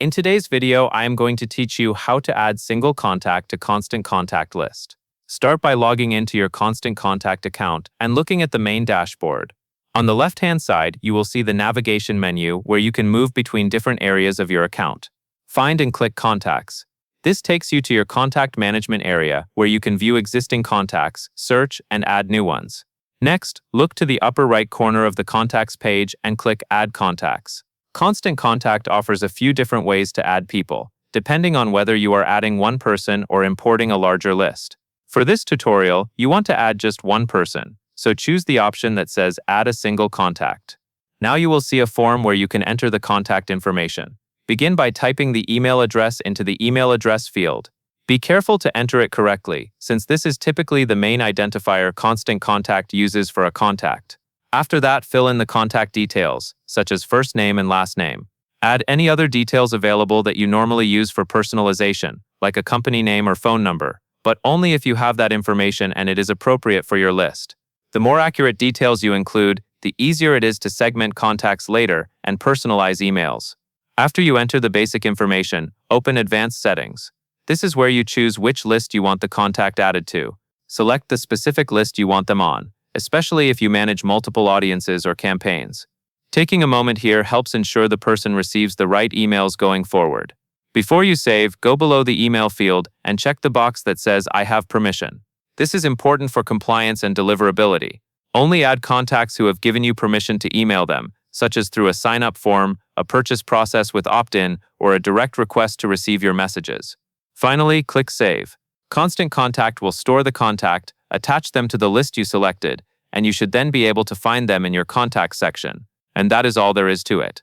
In today's video, I am going to teach you how to add single contact to Constant Contact list. Start by logging into your Constant Contact account and looking at the main dashboard. On the left-hand side, you will see the navigation menu where you can move between different areas of your account. Find and click Contacts. This takes you to your contact management area where you can view existing contacts, search, and add new ones. Next, look to the upper right corner of the Contacts page and click Add Contacts. Constant Contact offers a few different ways to add people, depending on whether you are adding one person or importing a larger list. For this tutorial, you want to add just one person, so choose the option that says Add a Single Contact. Now you will see a form where you can enter the contact information. Begin by typing the email address into the email address field. Be careful to enter it correctly, since this is typically the main identifier Constant Contact uses for a contact. After that, fill in the contact details, such as first name and last name. Add any other details available that you normally use for personalization, like a company name or phone number, but only if you have that information and it is appropriate for your list. The more accurate details you include, the easier it is to segment contacts later and personalize emails. After you enter the basic information, open Advanced Settings. This is where you choose which list you want the contact added to. Select the specific list you want them on, especially if you manage multiple audiences or campaigns. Taking a moment here helps ensure the person receives the right emails going forward. Before you save, go below the email field and check the box that says I have permission. This is important for compliance and deliverability. Only add contacts who have given you permission to email them, such as through a sign-up form, a purchase process with opt-in, or a direct request to receive your messages. Finally, click Save. Constant Contact will store the contact, attach them to the list you selected, and you should then be able to find them in your contacts section. And that is all there is to it.